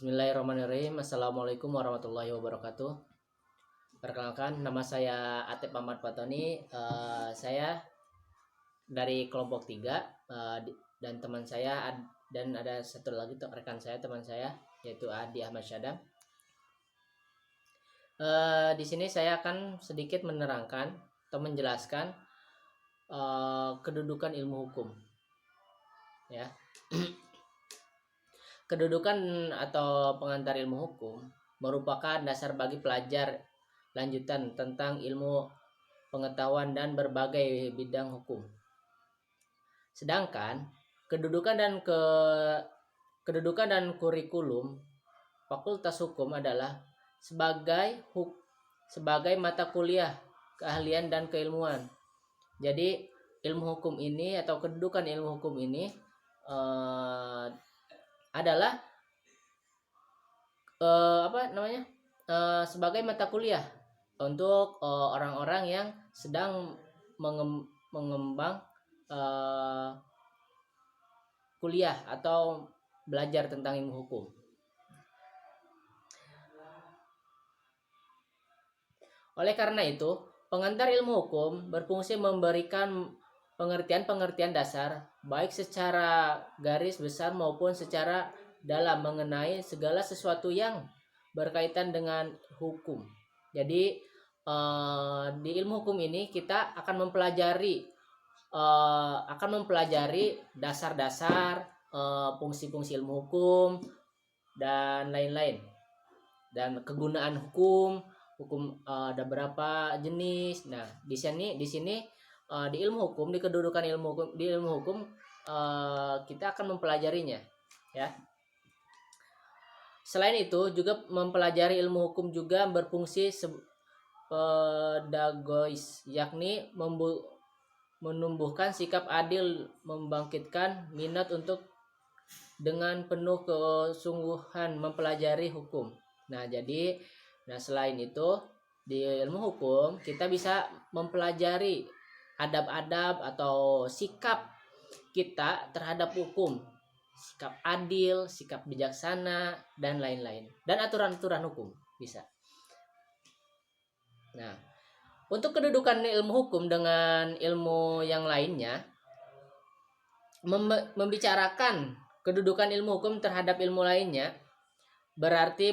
Bismillahirrahmanirrahim. Assalamualaikum warahmatullahi wabarakatuh. Perkenalkan, nama saya Atep Ahmad Fatoni. Saya dari kelompok 3 dan teman saya dan ada satu lagi rekan saya, teman saya, yaitu Adi Ahmad Syadam. Di sini saya akan sedikit menerangkan atau menjelaskan kedudukan ilmu hukum. Ya. Kedudukan atau pengantar ilmu hukum merupakan dasar bagi pelajar lanjutan tentang ilmu pengetahuan dan berbagai bidang hukum. Sedangkan kedudukan dan kurikulum Fakultas Hukum adalah sebagai mata kuliah keahlian dan keilmuan. Jadi ilmu hukum ini atau kedudukan ilmu hukum ini adalah sebagai mata kuliah untuk orang-orang yang sedang mengembang kuliah atau belajar tentang ilmu hukum. Oleh karena itu, pengantar ilmu hukum berfungsi memberikan pengertian-pengertian dasar baik secara garis besar maupun secara dalam mengenai segala sesuatu yang berkaitan dengan hukum. Jadi di ilmu hukum ini kita akan mempelajari dasar-dasar fungsi-fungsi ilmu hukum dan lain-lain, dan kegunaan hukum ada berapa jenis. Nah, di sini di ilmu hukum, di kedudukan ilmu hukum kita akan mempelajarinya, ya. Selain itu juga mempelajari ilmu hukum juga berfungsi pedagogis, yakni menumbuhkan sikap adil, membangkitkan minat untuk dengan penuh kesungguhan mempelajari hukum. Nah, selain itu di ilmu hukum kita bisa mempelajari adab-adab atau sikap kita terhadap hukum, sikap adil, sikap bijaksana, dan lain-lain, dan aturan-aturan hukum bisa. Nah, untuk kedudukan ilmu hukum dengan ilmu yang lainnya, membicarakan kedudukan ilmu hukum terhadap ilmu lainnya berarti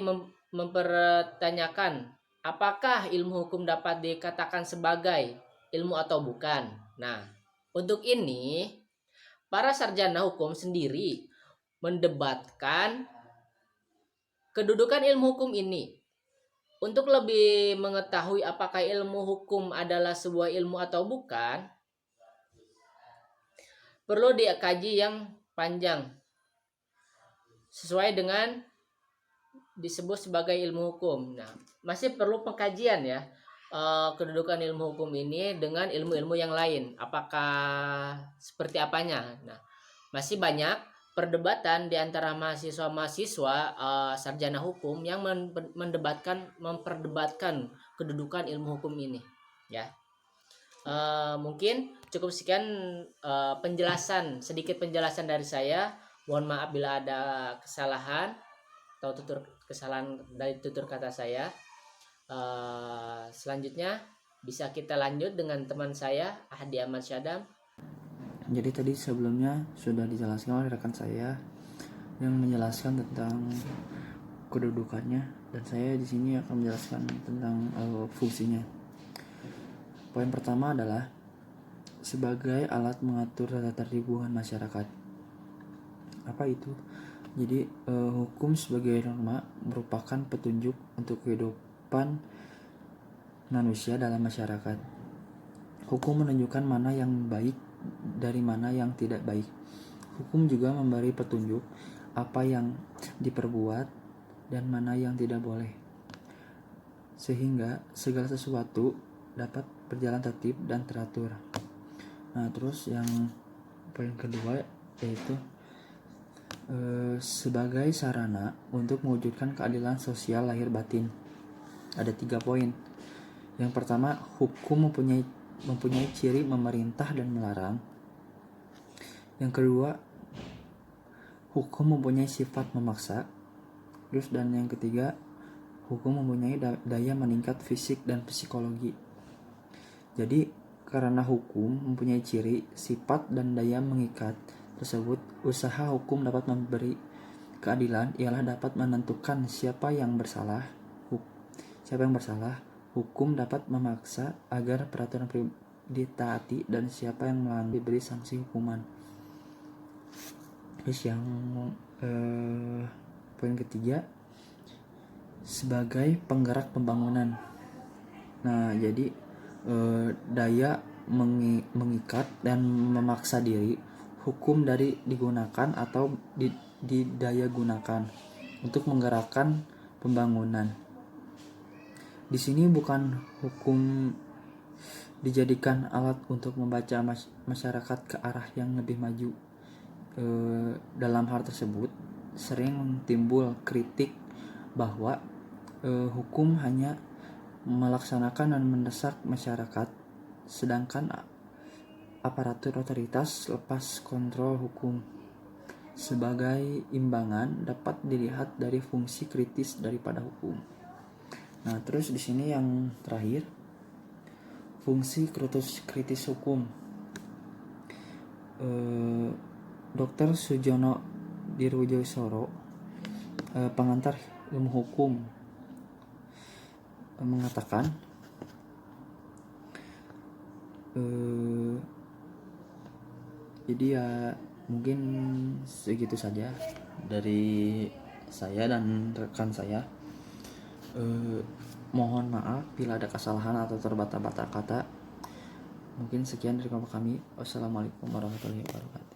mempertanyakan apakah ilmu hukum dapat dikatakan sebagai ilmu atau bukan. Nah, untuk ini para sarjana hukum sendiri mendebatkan kedudukan ilmu hukum ini. Untuk lebih mengetahui apakah ilmu hukum adalah sebuah ilmu atau bukan, perlu dikaji yang panjang sesuai dengan disebut sebagai ilmu hukum. Nah, masih perlu pengkajian ya kedudukan ilmu hukum ini dengan ilmu-ilmu yang lain. Apakah seperti apanya? Nah, masih banyak perdebatan di antara mahasiswa-mahasiswa sarjana hukum yang memperdebatkan kedudukan ilmu hukum ini, ya. Mungkin cukup sekian sedikit penjelasan dari saya. Mohon maaf bila ada kesalahan atau kesalahan dari tutur kata saya. Selanjutnya bisa kita lanjut dengan teman saya Adi Ahmad Syadam. Jadi tadi sebelumnya sudah dijelaskan oleh rekan saya yang menjelaskan tentang kedudukannya, dan saya di sini akan menjelaskan tentang fungsinya. Poin pertama adalah sebagai alat mengatur tata tertib hubungan masyarakat. Apa itu? Jadi hukum sebagai norma merupakan petunjuk untuk kehidupan manusia dalam masyarakat. Hukum menunjukkan mana yang baik dari mana yang tidak baik. Hukum juga memberi petunjuk apa yang diperbuat dan mana yang tidak boleh, sehingga segala sesuatu dapat berjalan tertib dan teratur. Nah, terus yang poin kedua yaitu sebagai sarana untuk mewujudkan keadilan sosial lahir batin. Ada 3 poin. Yang pertama, hukum mempunyai ciri memerintah dan melarang. Yang kedua, hukum mempunyai sifat memaksa. Terus dan yang ketiga, hukum mempunyai daya meningkat fisik dan psikologi. Jadi karena hukum mempunyai ciri, sifat, dan daya mengikat tersebut, usaha hukum dapat memberi keadilan ialah dapat menentukan siapa yang bersalah. Hukum dapat memaksa agar peraturan ditaati dan siapa yang melanggar diberi sanksi hukuman. Terus yang poin ketiga, sebagai penggerak pembangunan. Nah, jadi daya mengikat dan memaksa diri, hukum dari digunakan atau didaya gunakan untuk menggerakkan pembangunan. Di sini bukan hukum dijadikan alat untuk membaca masyarakat ke arah yang lebih maju. Dalam hal tersebut sering timbul kritik bahwa hukum hanya melaksanakan dan mendesak masyarakat, sedangkan aparatur otoritas lepas kontrol hukum. Sebagai imbangan dapat dilihat dari fungsi kritis daripada hukum. Nah, terus di sini yang terakhir, fungsi kritis hukum. Dr. Sujono Dirwojoso, pengantar ilmu hukum, mengatakan jadi ya mungkin segitu saja dari saya dan rekan saya. Mohon maaf bila ada kesalahan atau terbata-bata kata. Mungkin sekian dari kami. Wassalamualaikum warahmatullahi wabarakatuh.